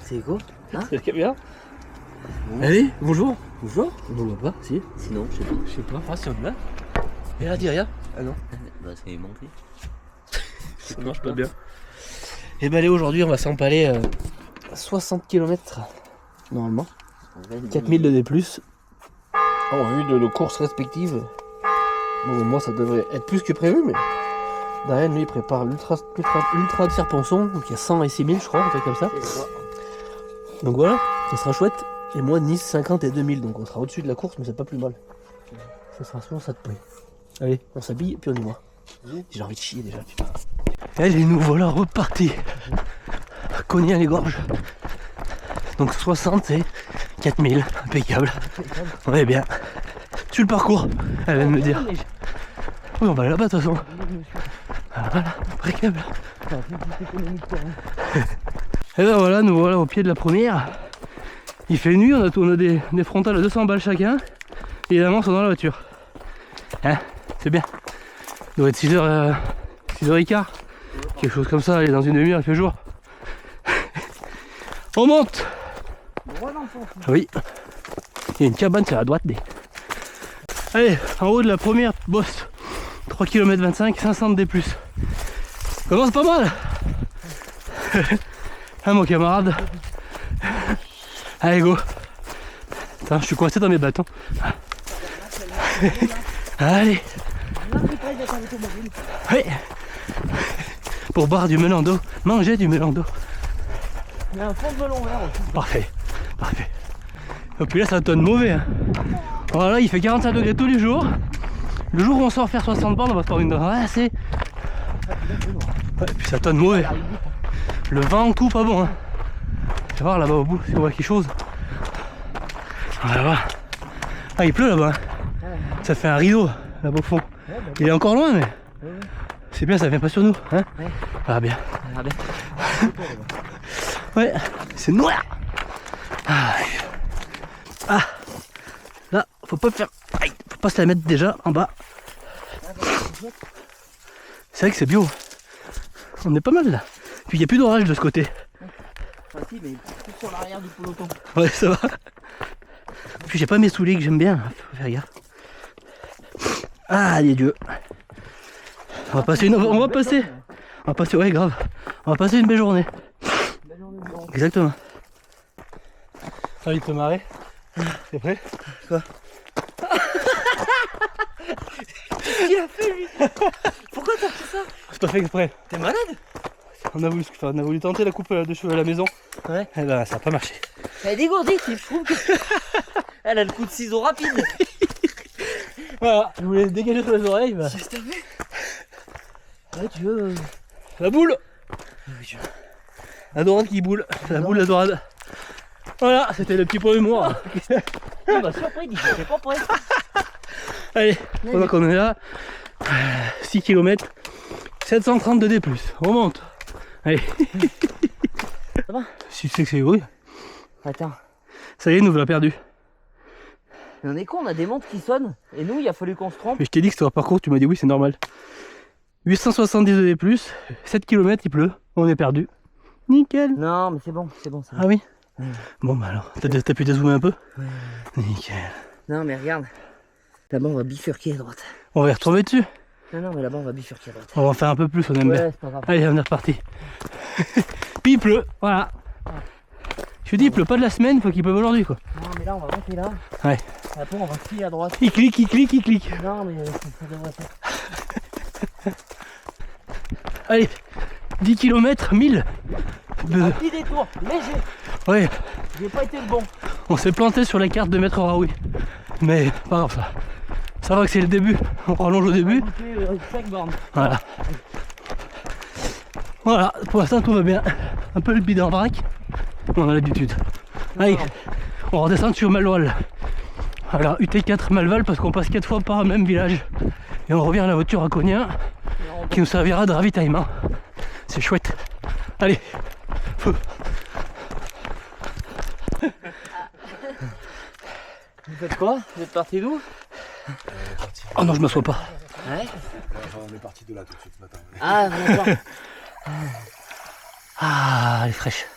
C'est quoi? Hein? C'est la caméra. Bon. Allez, bonjour. Bonjour. On ne voit pas, si. Sinon, je sais pas. Je sais pas. Ah, c'est au-delà. Et là, dis rien. Ah non. Bah, c'est monté. Ça marche pas bien. Et ben allez, aujourd'hui, on va s'empaler 60 km normalement. 4000 de D+. En vue de nos courses respectives. Bon, moi, ça devrait être plus que prévu, mais Darren, lui, il prépare l'ultra de Serponçon, donc il y a 100 et 6000, je crois, un truc comme ça. Donc voilà, ça sera chouette. Et moi, Nice, 50 et 2000, donc on sera au-dessus de la course, mais c'est pas plus mal. Ça sera selon ça de prix. Allez, on s'habille, puis on y va. J'ai envie de chier déjà, putain. Allez, nous voilà repartis. Cogner les gorges. Donc 60 et 4000, impeccable. On est bien. Tu le parcours, elle vient de me dire. Oui, on va là-bas de toute façon. Voilà, impeccable. Et ben voilà, nous voilà au pied de la première. Il fait nuit, on a des frontales à 200 balles chacun. Et évidemment, on sont dans la voiture. Hein, c'est bien. Il doit être 6h15. Quelque chose comme ça, et dans une demi-heure, il fait jour. On monte. Oui. Il y a une cabane sur la droite. Allez, en haut de la première bosse. 3 km 25, 500 de D+. Commence pas mal. Hein, mon camarade. Allez, go. Attends, je suis coincé dans mes bâtons. Allez. Oui. Pour boire du melon d'eau, manger du melon d'eau. Il y a un fond de melon vert aussi. Parfait, parfait. Et puis là, ça tonne mauvais. Hein. Voilà, il fait 45 degrés tous les jours. Le jour où on sort faire 60 bornes, on va se prendre une rincée. Ouais, et puis ça tonne mauvais. Le vent, tout pas bon. Hein. Tu vas voir là-bas au bout, si on voit quelque chose. Voilà. Ah, il pleut là-bas. Hein. Ça fait un rideau là-bas au fond. Il est encore loin, mais c'est bien, ça vient pas sur nous. Hein. Ah, bien. Ouais, c'est noir. Ah, là, faut pas faire. Aïe, faut pas se la mettre déjà en bas. C'est vrai que c'est bio. On est pas mal là. Puis il n'y a plus d'orage de ce côté. Enfin, si, mais plus sur l'arrière du peloton. Ouais, ça va. Puis j'ai pas mes souliers que j'aime bien. Faut faire gaffe. Ah, les dieux. On va passer ouais, grave. On va passer une belle journée. Exactement. Salut, te marrer. T'es prêt? Quoi? Qu'est-ce qu'il a fait lui? Pourquoi t'as fait ça? C'est pas fait exprès. T'es malade? On a voulu tenter la coupe de cheveux à la maison. Ouais. Et ben ça a pas marché. Elle est dégourdie, je trouve que. Elle a le coup de ciseau rapide. Voilà, je voulais dégager sur les oreilles. Bah. Qu'est-ce que t'as vu? Ouais, tu veux. La boule. La dorade qui boule. La boule, la dorade. Voilà, c'était le petit point d'humour. Il m'a surpris, il était pas prêt. Allez, pendant qu'on est là, 6 km, 730 de D+. On monte. Allez. Ça va? Si tu sais que c'est oui. Attends. Ça y est, nous voilà perdus. Mais on est con, on a des montres qui sonnent. Et nous, il a fallu qu'on se trompe. Mais je t'ai dit que c'était un parcours, tu m'as dit oui, c'est normal. 870 de D+, 7 km, il pleut. On est perdu. Nickel. Non, mais c'est bon, ça. Ah oui. Bon bah alors, t'as pu dézoomer un peu? Nickel. Non mais regarde, là-bas on va bifurquer à droite. On va y retrouver dessus. Non mais là-bas on va bifurquer à droite. On va en faire un peu plus, on aime bien. C'est pas grave. Allez, on est reparti. Puis il pleut, voilà. Je te dis, il pleut pas de la semaine, faut qu'il pleuve aujourd'hui quoi. Non mais là on va monter là. Ouais. Après on va filer à droite. Il clique. Non mais ça devrait faire. Allez, 10 km, 1000. Un petit détour, léger. Ouais. J'ai pas été le bon. On s'est planté sur la carte de Maître Raoui. Mais pas grave ça. Ça va que c'est le début. On rallonge au début. 5 bornes. Voilà. Voilà, pour l'instant tout va bien. Un peu le bide en vrac. On a l'habitude. Allez, on redescend sur Malval. Alors UT4 Malval parce qu'on passe 4 fois par le même village. Et on revient à la voiture à Cognin qui nous servira de ravitaillement. C'est chouette. Allez, feu. Vous faites quoi? Vous êtes parti d'où? Oh non, je m'assois pas. Ouais. On est parti de là tout de suite ce matin. Ah d'accord. Ah, elle est fraîche.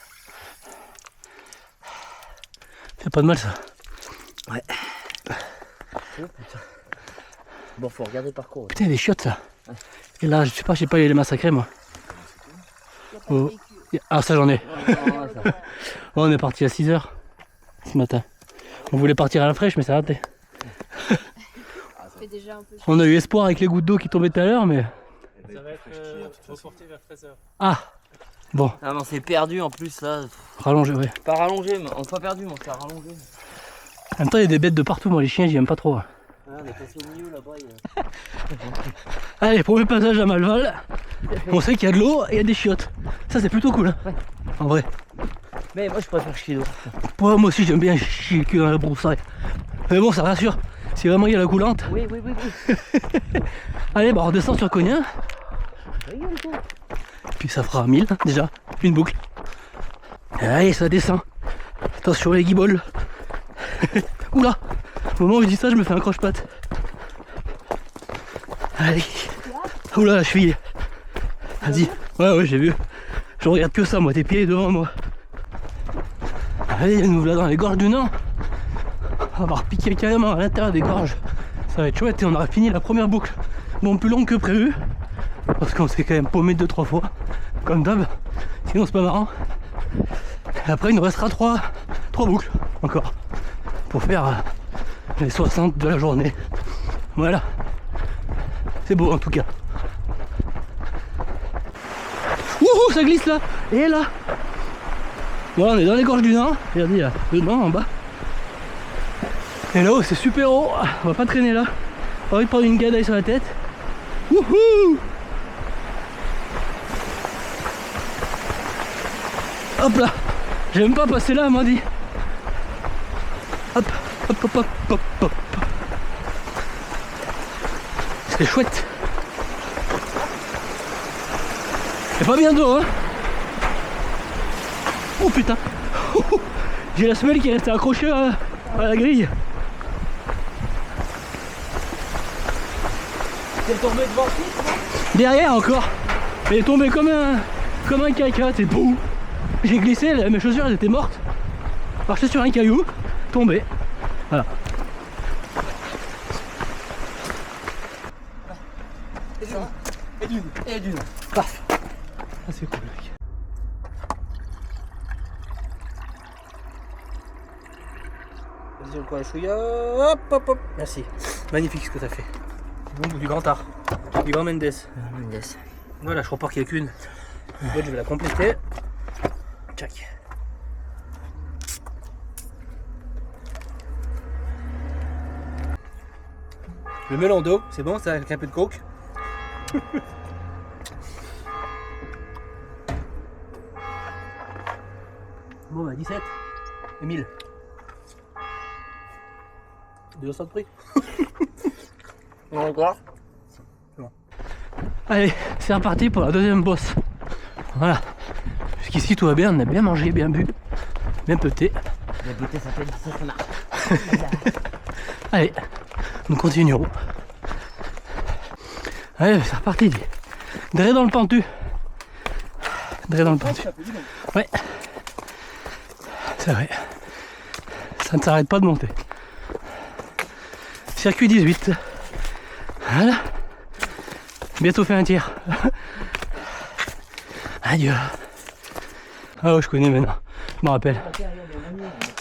C'est pas de mal ça. Ouais. Oh putain. Bon, faut regarder le parcours. Putain, des chiottes ça. Ouais. Et là, je sais pas les massacrer moi. Oh. Ah, ça j'en ai. Oh, on est parti à 6h ce matin. On voulait partir à la fraîche, mais ça a raté. On a eu espoir avec les gouttes d'eau qui tombaient tout à l'heure, mais. Ça va être reporté vers 13h. Ah bon. Ah non, c'est perdu en plus là. Rallongé, ouais. Pas rallongé, mais on pas perdu, mais on s'est rallongé. En même temps, il y a des bêtes de partout, moi les chiens, j'aime pas trop. Ah, on est passé au milieu là-bas. Allez, premier passage à Malval. On sait qu'il y a de l'eau et il y a des chiottes. Ça, c'est plutôt cool, hein. Ouais. En vrai. Mais moi je préfère chier l'eau. Ouais, moi aussi, j'aime bien chier le cul dans la broussaille. Mais bon, ça rassure. Si vraiment il y a la coulante. Oui, oui, oui, oui. Allez, bah on redescend sur Cognin. Puis ça fera 1000 déjà, une boucle. Allez, ça descend. Attention les guibolles. Oula, au moment où je dis ça, je me fais un croche-patte. Allez. Oula, la cheville. Vas-y. Ouais, j'ai vu. Je regarde que ça, moi, tes pieds devant moi. Allez, nous voilà dans les gorges du Nord. On va repiquer carrément à l'intérieur des gorges. Ça va être chouette et on aura fini la première boucle. Bon, plus longue que prévu. Parce qu'on s'est quand même paumé 2-3 fois. Comme d'hab. Sinon c'est pas marrant. Et après il nous restera 3 boucles encore. Pour faire les 60 de la journée. Voilà. C'est beau en tout cas. Wouhou, ça glisse là. Et là. Bon, on est dans les gorges du Nord. Regardez là, dedans en bas. Et là-haut c'est super haut. On va pas traîner là. Pas envie de prendre une gadaille sur la tête. Wouhou. Hop là. J'ai même pas passé là, elle m'a dit. Hop, hop, hop, hop, hop, hop. C'est chouette. C'est pas bien d'eau, hein. Oh putain. J'ai la semelle qui est restée accrochée à la grille. T'es tombé devant qui? Derrière encore. Elle est tombée comme un caca, c'est boum. J'ai glissé, mes chaussures elles étaient mortes. Marché sur un caillou, tombé. Voilà. Et d'une. Paf. Ah, c'est cool mec. Vas-y encore la chouïa. Hop hop hop. Merci. Magnifique ce que t'as fait. Bon, du grand art. Du grand Mendes. Voilà, je crois pas qu'il n'y a qu'une. Je vais la compléter. Tchac. Le melon d'eau, c'est bon ça avec un peu de coke. Bon bah 17 et 1000. 200 de prix. Encore. Allez, c'est reparti pour la deuxième bosse. Voilà. Jusqu'ici tout va bien, on a bien mangé, bien bu, bien peuté. Bien peuté, ça fait ça marche. Allez, nous continuerons. Allez, c'est reparti. Dré dans le pentu. Dré dans le pentu. Ouais. C'est vrai. Ça ne s'arrête pas de monter. Circuit 18. Voilà. Bientôt fait un tir. Adieu. Ah ouais, je connais maintenant. Je me rappelle.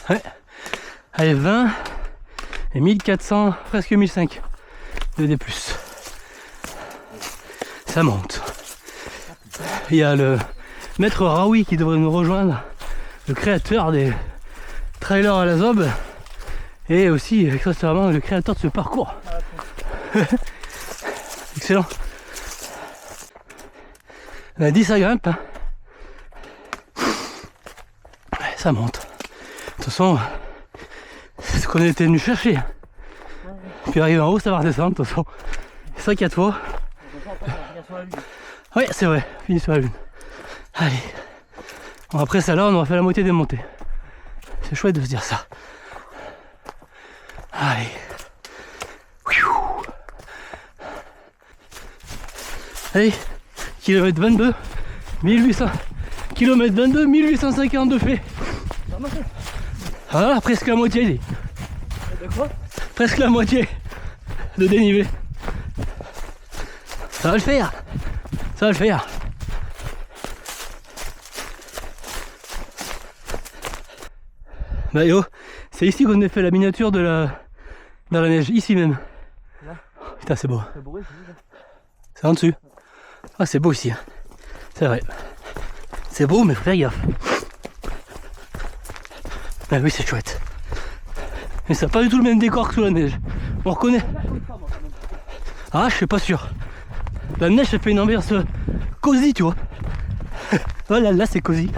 Ouais. Allez, 20 et 1400, presque 1500 de D+. Ça monte. Il y a le maître Raoui qui devrait nous rejoindre, le créateur des trailers à la Zob et aussi accessoirement le créateur de ce parcours. Excellent. On a dit ça grimpe. Hein. Ça monte. De toute façon, c'est ce qu'on était venu chercher. Puis arriver en haut, ça va redescendre. De toute façon, c'est ça qu'il y a de faux. Oui, c'est vrai. Fini sur la lune. Allez. Bon, après ça là, on aura fait la moitié des montées. C'est chouette de se dire ça. Allez. Allez. Kilomètre 22. 1800. Kilomètre 22, 1850 de fait. Voilà, presque la moitié. De quoi? Presque la moitié de dénivelé. Ça va le faire. Ça va le faire. Bah yo, c'est ici qu'on a fait la miniature de dans la neige, ici même. Là. Putain, c'est beau. C'est bourré, c'est bon. C'est en dessus. Ah, c'est beau ici. C'est vrai. C'est beau, mais faut faire gaffe. Ah oui, c'est chouette. Mais ça n'a pas du tout le même décor que sous la neige. On reconnaît. Ah, je suis pas sûr. La neige, ça fait une ambiance cosy, tu vois. Voilà, là, c'est cosy.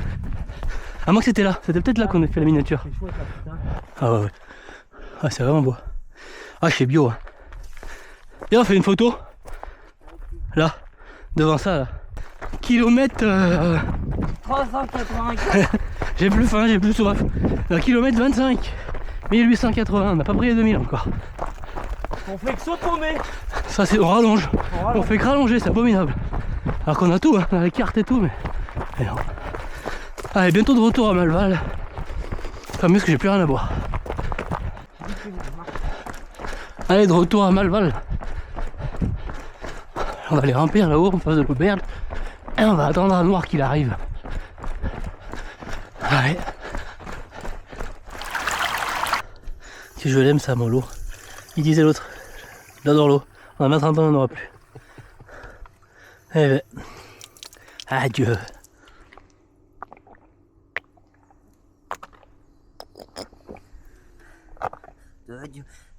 À moins que c'était là. C'était peut-être là qu'on a fait la miniature. C'est chouette là, putain. Ah ouais, ouais. Ah, c'est vraiment beau. Ah, je suis bio. Hein. Viens, on fait une photo. Là, devant ça, là. Kilomètre... 384. j'ai plus faim, j'ai plus soif. Kilomètre 25. 1880, on n'a pas brillé 2000 encore. On fait que s'automer. Ça, c'est... On rallonge. On fait que rallonger, c'est abominable. Alors qu'on a tout, hein. On a les cartes et tout, mais non. Allez, bientôt de retour à Malval. Enfin, mieux parce que j'ai plus rien à boire. Allez, de retour à Malval. On va aller remplir là-haut en face de l'auberge. Et on va attendre un noir qu'il arrive. Allez. Si je l'aime ça, mon lot. Il disait l'autre. J'adore l'eau. On a 30 ans, on n'en aura plus. Eh ben. Adieu.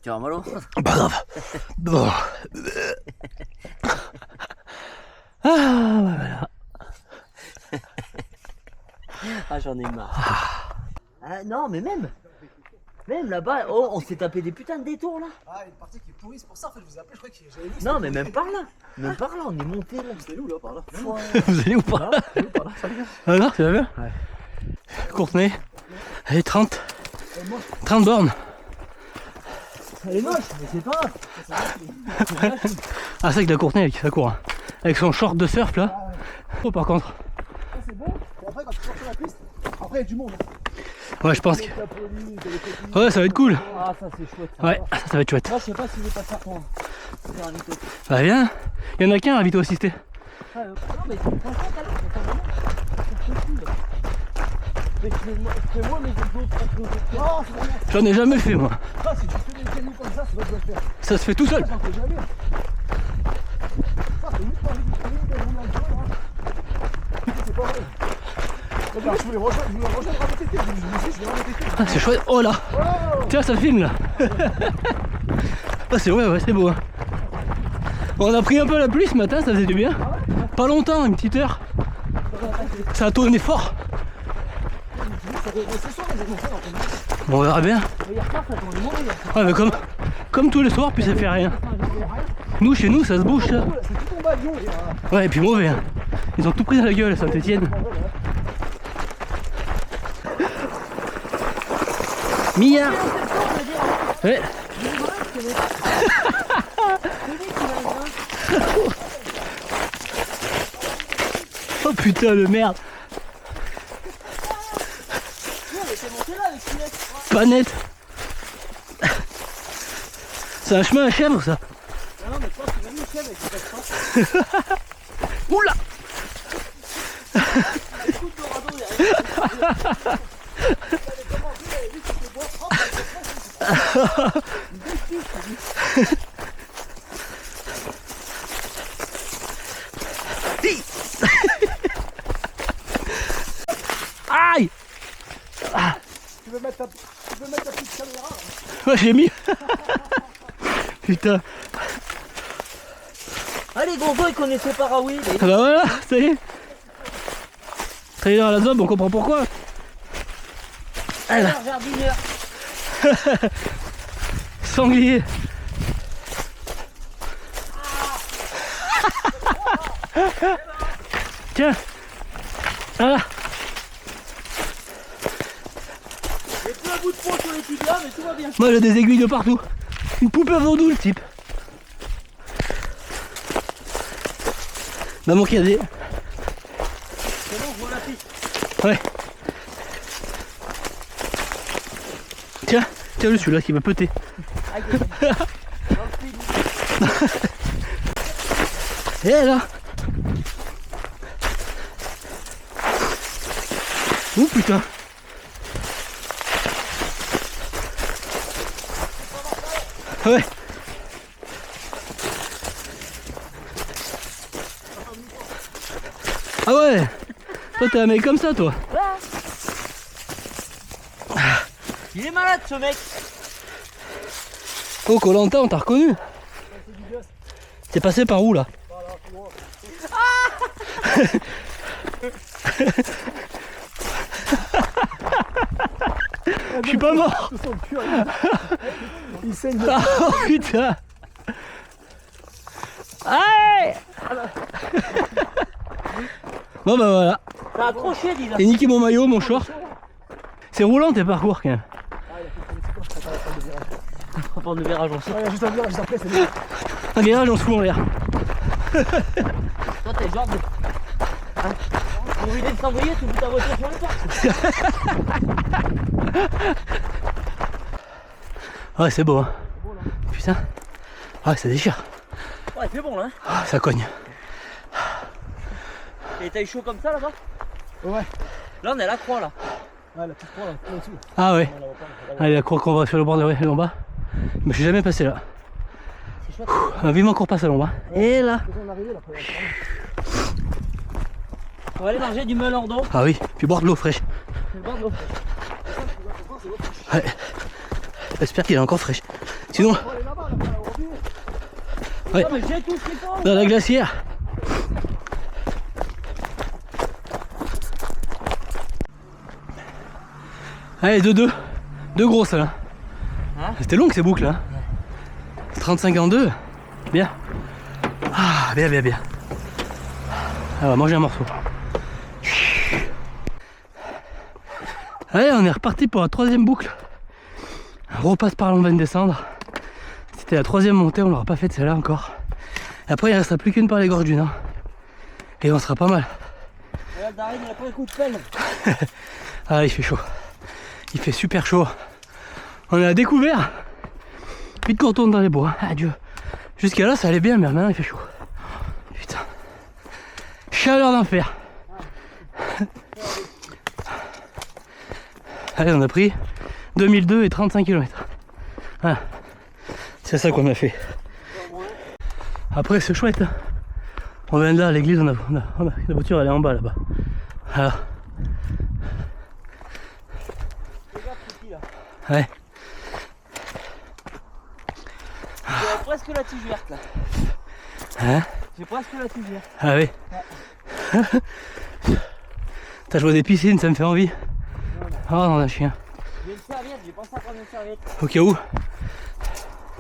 Tu vas mal. Pas grave. Bon. Ah, voilà. Ah, j'en ai marre. Ah, non, mais même là-bas, oh, on s'est tapé des putains de détours là. Ah, une partie qui est pourrie, c'est pour ça en fait je vous ai appelé, je crois que j'avais vu. Non, mais même par là. Même par là, on est monté là. C'était où là, par là? Vous allez ou pas? Ah non, ça va bien? Ouais. Courtenay. Allez, 30 bornes. Elle est moche, mais c'est pas grave. Ah, c'est vrai que la Courtenay, avec ça court. Hein. Avec son short de surf là. Oh, par contre. Ah, c'est bon, et après quand tu sors sur la piste, après il y a du monde. Ouais, je pense que. Ouais, ça va être cool. Ah, ça c'est chouette. Ouais, ça va être chouette. Moi, je sais pas si je vais pas faire pour faire un mytho. Bah, viens. Il y en a qu'un à Vito assisté. Ah, non, mais franchement, t'as l'air, c'est pas vraiment. Mais fais-moi mes exos. Non, c'est vraiment. J'en ai jamais fait, moi. Ah, si tu fais des canaux comme ça va te le faire. Ça se fait tout seul. Ça, j'en fais jamais. Ça, c'est juste pas envie de trouver des gens dans le jeu, là. C'est pas vrai. Regarde, je voulais rejoindre avec tes têtes. Je me suis dit, je vais avec tes têtes. Ah, c'est chouette. Oh là. Oh, Tiens, ça filme là. Ah, c'est ouais, c'est beau. Hein. Bon, on a pris un peu la pluie ce matin, ça faisait du bien. Pas longtemps, une petite heure. Ça a tourné fort. Bon, on verra bien. Ouais, mais comme tous les soirs, puis ça fait rien. Nous, chez nous, ça se bouge ça. c'est tout tombé à Lyon. Ouais, et puis mauvais. Hein. Ils ont tout pris dans la gueule à Saint-Etienne. Mia. Ouais. Oh putain de merde. Pas net. C'est un chemin à chèvre ça. Non, mais je pense que même les chèvres, ils se passent pas. Oula. Écoute, Dorado, derrière. Aïe. Tu veux mettre ta petite caméra là? Ouais, j'ai mis. Putain. Allez, Gonzo, il connaissait Paraoui. Ah bah voilà, ça y est. Trailer à la zob, on comprend pourquoi. Voilà. Jardineur. Sanglier. Tiens. Voilà. J'ai plus un bout de fond sur les tubes là, mais tout va bien. Moi j'ai des aiguilles de partout. Une poupée vaudou le type. Maman cadet. C'est bon, je vois la piste. Ouais. Tiens, tiens le celui-là qui va péter. Et là. Oh putain. Ouais. Ah ouais. Toi t'es un mec comme ça toi. Il est malade ce mec. Oh Koh-Lanta, on t'a reconnu. T'es passé par où là? Je suis pas mort. Il saigne de... Oh putain. Aïe. Bon bah voilà. T'as accroché dis là. T'as niqué mon maillot, mon short. C'est roulant tes parcours quand même. On va prendre le virage ensemble. Ouais, juste un virage, juste après, c'est bien. Un virage on se fout en l'air. Toi t'es le genre de... Hein, pour éviter de s'envoyer, tu fous ta voiture sur le toit. Ouais c'est beau hein. Putain. Ah ça déchire. Ouais c'est bon là hein. Ah, ça cogne. Et t'as eu chaud comme ça là-bas? Ouais. Là on est à la croix là. Ouais, la petite croix là, là au-dessus. Ah ouais. On la voit pas, on la voit. Allez la croix qu'on va sur le bord de la rue en bas. Mais je suis jamais passé là. C'est chouette. Vivement qu'on repasse à l'ombre. Et là. On est arrivé là, après. On va aller manger du melon d'eau. Ah oui, puis boire de l'eau fraîche. C'est bon de l'eau. Ouais. J'espère qu'il est encore fraîche. Sinon, On est là-bas, là, aujourd'hui. ouais, Non mais j'ai tout ce qu'il faut. dans la glacière. Allez, deux grosses là. Hein? C'était long ces boucles là. 35 en 2. Bien. Ah, bien. Ah, on va manger un morceau. Allez, on est reparti pour la troisième boucle. On repasse par là, on va descendre. C'était la troisième montée, on l'aura pas fait celle-là encore. Et après, il ne restera plus qu'une par les gorges du Nord. Et on sera pas mal. Regarde Darin, il a pris un coup de pelle. Ah, il fait chaud. Il fait super chaud. On est à découvert. Vite qu'on retourne dans les bois. Adieu. Jusqu'à là, ça allait bien, mais maintenant, il fait chaud. Putain. Chaleur d'enfer. Allez, on a pris 2002 et 35 km. Voilà. C'est ça qu'on a fait. Après, c'est chouette. On vient de là à l'église, la voiture elle est en bas là-bas. Voilà. Ouais. J'ai presque la tige verte là. Hein? J'ai presque la tige verte. Ah oui. T'as joué des piscines, ça me fait envie. Oh non, un chien. J'ai une serviette, j'ai pensé à prendre une serviette. Au cas où.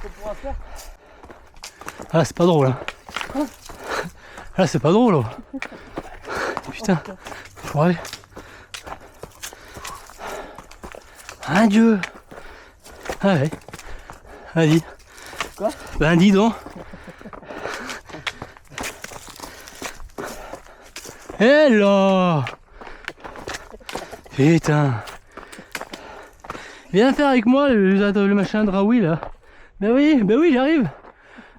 Qu'on pourra faire. Ah, c'est pas drôle. Hein. Là, c'est pas drôle. Putain. Faut aller. Adieu. Ah ouais. Vas-y. Quoi? Ben dis donc. Hello. Putain. Viens faire avec moi le machin de Raoui là. Ben oui, j'arrive.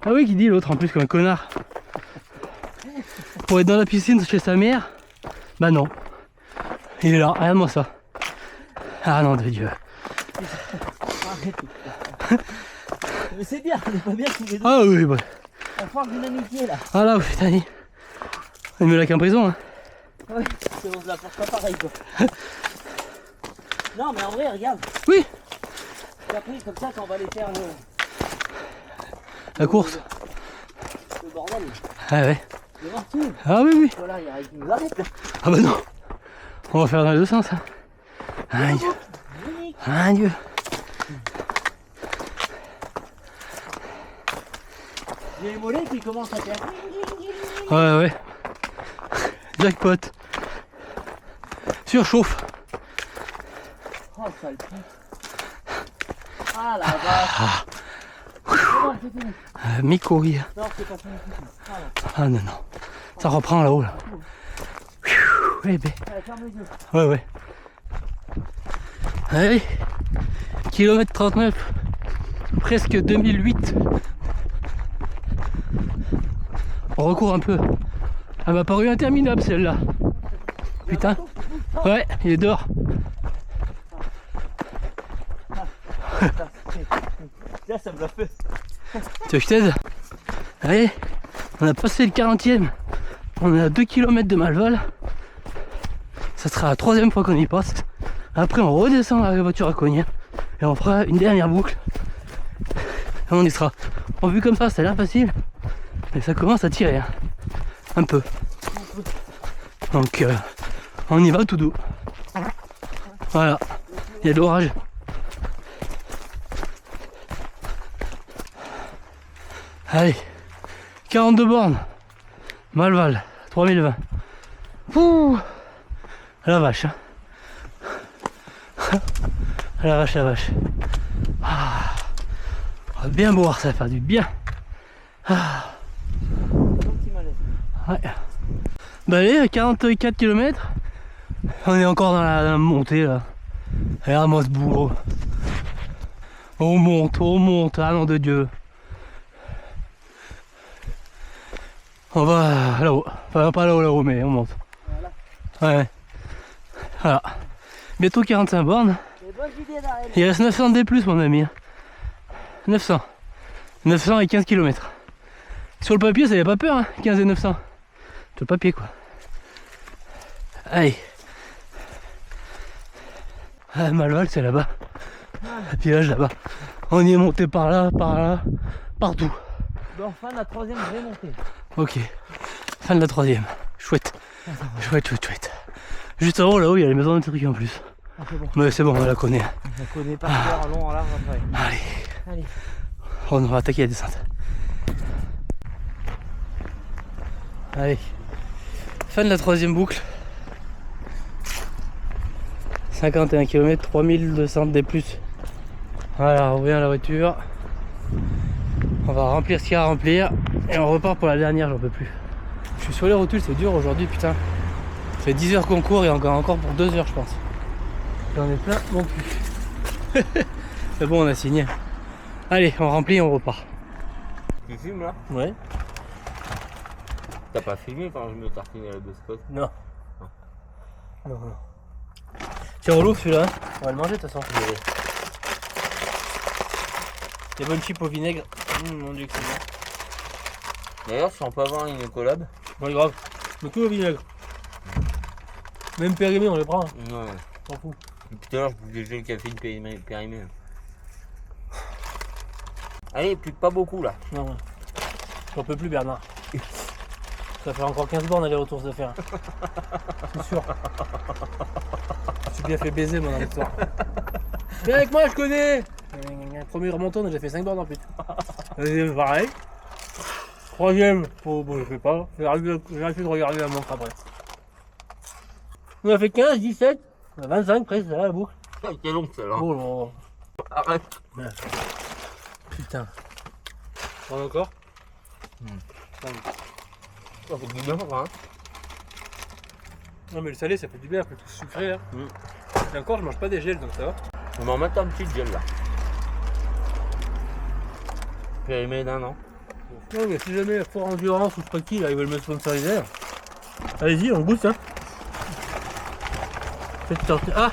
Ah oui, qui dit l'autre en plus comme un connard. Pour être dans la piscine chez sa mère. Bah non. Il est là, regarde-moi ça. Ah non de Dieu. Arrête. Mais c'est bien, on est pas bien tous les deux. Ah oui, bah. On forme une amitié là. Ah là, putain. On est mieux là qu'en prison. Hein. Ouais, on se la porte pas pareil quoi. Non mais en vrai regarde. Oui, Et après comme ça quand on va aller faire la course. le bordel. Ah ouais. Il va voir tout. Ah oui. Voilà, il nous arrête là. Ah bah non. On va faire dans les deux sens. Hein. Aïe. Unique. Adieu. J'ai les mollets qui commencent à faire. Ouais. Jackpot. Surchauffe. Oh sale pute. Ah la vache. Comment c'est fini? Mikori. Non c'est pas fini. Ah là. Ah non. Ça reprend là-haut là. Ouais, ben. Allez ferme les yeux. Ouais. Allez. Kilomètre 39, presque 2008. On recourt un peu. Elle m'a paru interminable celle-là. Putain. Ouais, il est dehors. Là, ça me l'a fait. Tu veux que je t'aide? Allez, on a passé le 40e. On est à 2 km de Malval. Ça sera la 3e fois qu'on y passe. Après, on redescend la voiture à Cognac. Et on fera une dernière boucle. Et on y sera. En vue comme ça a l'air facile. Mais ça commence à tirer. Hein. Un peu. Donc, on y va tout doux. Voilà. Il y a de l'orage. Allez. 42 bornes. Malval. 3020. Ouh. La vache. Hein. La vache, la vache. Ah. On va bien boire, ça va faire du bien. Ah. Ouais. Bah allez, 44 km. On est encore dans la montée là. Regarde-moi ce boulot. On monte, ah nom de Dieu. On va là-haut. Enfin pas là-haut, mais on monte. Voilà. Ouais. Voilà. Bientôt 45 bornes. Il reste 900 D+, mon ami. 900. 900 et 15 km. Sur le papier, ça n'avait pas peur, hein, 15 et 900. Sur le papier, quoi. Allez. Ah, Malval, c'est là-bas. Le village là-bas. On y est monté par là, partout. Bon, fin de la 3e vraie montée. Ok. Fin de la 3e. Chouette. Chouette. Juste en haut, là-haut, il y a les maisons de trucs en plus. Ah, c'est bon. Mais c'est bon, on la connaît. On connaît pas en long, en large, après. Allez. On va attaquer la descente. Allez. Fin de la 3e boucle. 51 km, 3200 D+. Voilà, on revient à la voiture. On va remplir ce qu'il y a à remplir. Et on repart pour la dernière, j'en peux plus. Je suis sur les rotules, c'est dur aujourd'hui, putain. Ça fait 10 heures qu'on court et encore pour 2 heures, je pense. J'en ai plein mon cul. C'est bon, on a signé. Allez, on remplit et on repart. Tu filmes là? Ouais. T'as pas filmé quand je me tartinais la biscotte? Non. Non. Tiens, on l'ouvre celui-là. On va le manger de toute façon. Des bonnes chips au vinaigre. Mon dieu que c'est bon. D'ailleurs, si on peut avoir une collab. Ouais, grave. Mais tout au vinaigre. Même périmé, on les prend. Hein. Non. T'en fous. Tout à l'heure, je bougeais le café de périmé. Allez, plus que pas beaucoup là. Non. J'en peux plus, Bernard. Ça fait encore 15 bornes aller-retour de faire. C'est sûr. Je suis bien fait baiser, moi, dans l'histoire. Viens avec moi, je connais. Premier remontant, on a déjà fait 5 bornes en plus. Deuxième, pareil. Troisième, bon, je fais pas. J'ai arrêté de regarder la montre après. On a fait 15, 17, 25 presque, là, la boucle. C'est long celle-là. Oh là. Arrête. Putain. On encore Ça fait du bien, hein. Non mais le salé ça fait du bien après tout sucré hein. Et encore je mange pas des gels donc ça va. On va en mettre un petit gel là. Périmé d'un an. Non mais si jamais Fort Endurance ou je sais pas qui là ils veulent me sponsoriser. Allez-y on goûte hein. Faites sortir. Ah.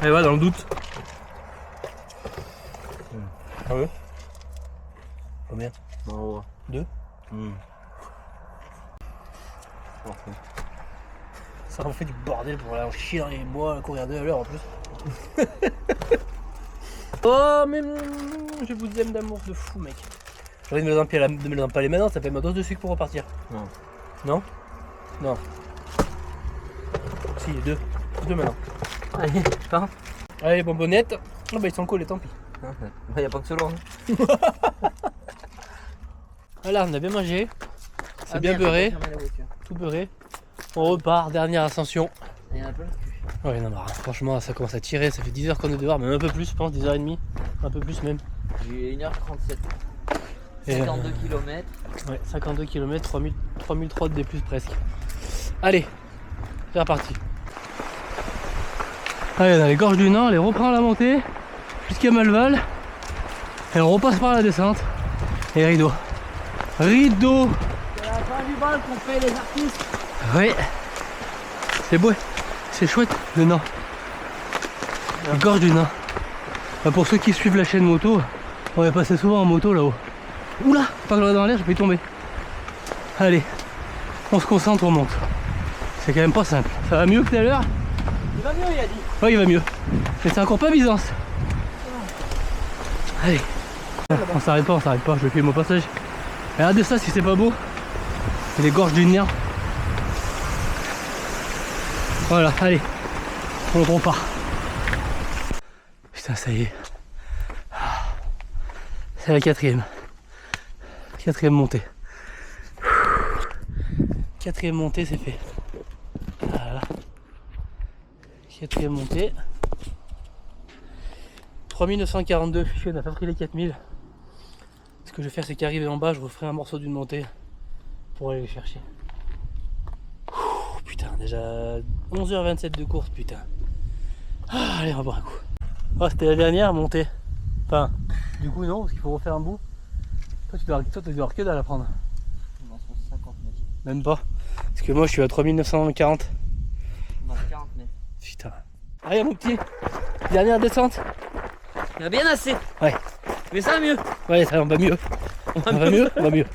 Allez va dans le doute. Ah ouais. Combien? Oh. 2. Ça en fait du bordel pour aller chier dans les bois, courir 2 à l'heure en plus. Oh mais je vous aime d'amour de fou mec. J'ai envie de me les empaler maintenant, ça fait ma dose de sucre pour repartir. Non. Non? Non. Si, 2. 2 maintenant. Allez, putain. Allez, bonbonnettes. Oh bah ils sont collés, tant pis. Il n'y a pas que cela. Voilà, on a bien mangé. C'est bien beurré. Tout beurré. On repart, dernière ascension. Il y en a plein le cul. Ouais, non, bah, franchement, ça commence à tirer. Ça fait 10 heures qu'on est dehors, même un peu plus, je pense, 10h30. Un peu plus même. J'ai 1h37. Et 52 km. ouais, 52 km, 3003 de D+, presque. Allez, c'est reparti. Allez, dans les gorges du Nord, les reprend la montée. jusqu'à Malval. Et on repasse par la descente. Et rideau. Rideau. C'est à la fin du bal qu'on fait les artistes. Oui. C'est beau. C'est chouette le Nain. La gorge du Nain. Pour ceux qui suivent la chaîne moto, on va passer souvent en moto là-haut. Oula, pas que je regarde dans l'air, je vais tomber. Allez, on se concentre, on monte. C'est quand même pas simple. Ça va mieux que tout à l'heure? Il va mieux, il a dit. Oui, il va mieux. Mais c'est encore pas Byzance. Allez. On s'arrête pas, je vais filmer au passage. Regardez ça si c'est pas beau. Les gorges du Nain. Voilà, allez. On repart. Putain, ça y est. C'est la quatrième. Quatrième montée. Quatrième montée, c'est fait. Voilà. Quatrième montée. 3942, on n'a pas pris les 4000. Ce que je vais faire, c'est qu'arriver en bas, je referai un morceau d'une montée pour aller les chercher. Ouh, putain, déjà 11h27 de course, putain. Ah, allez, on va boire un coup. Oh, c'était la dernière montée. Enfin, du coup, non, parce qu'il faut refaire un bout. Toi, tu dois avoir que dalle à prendre. Non, 50 mètres. Même pas. Parce que moi, je suis à 3940. On a 40 mètres. Putain. Allez, mon petit. Dernière descente. Il y a bien assez. Ouais. Mais ça va mieux. Ouais, ça va mieux. Ça va mieux. On va mieux.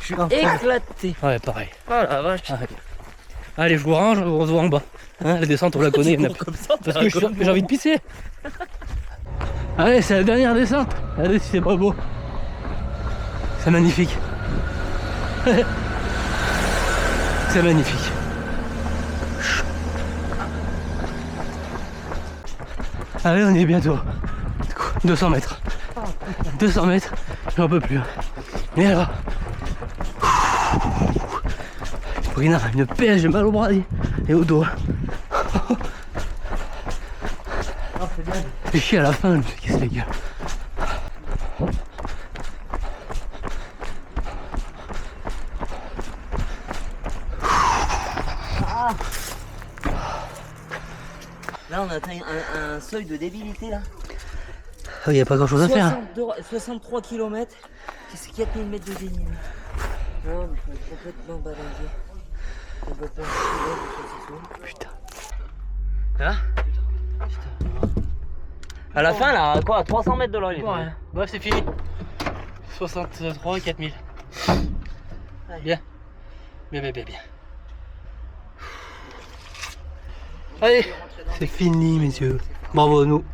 Je suis Ah, éclaté. Ouais, pareil. Oh la vache. Ah, ok. Allez, je vous range, on se voit en bas. Hein, la descente, on la connaît. Tu cours comme ça, Parce que j'ai envie de pisser. Allez, c'est la dernière descente. Regardez si c'est pas beau. C'est magnifique. C'est magnifique. Allez, on y est bientôt. 200 mètres. 200 mètres, j'en peux plus. Et alors, Brina, une pêche, j'ai mal au bras et au dos. J'ai chier à la fin, je me suis cassé les gueules. Là, on a atteint un seuil de débilité là. Il n'y a pas grand chose à faire. 63 km, c'est 4000 mètres de dénivelé. Non, mais je suis complètement baladé. On peut pas Putain. Hein? À la fin là, quoi, 300 mètres de là, il est Ouais, bah c'est fini. 63 et 4000. Bien. Bien. Allez, c'est fini, messieurs. Bravo à nous.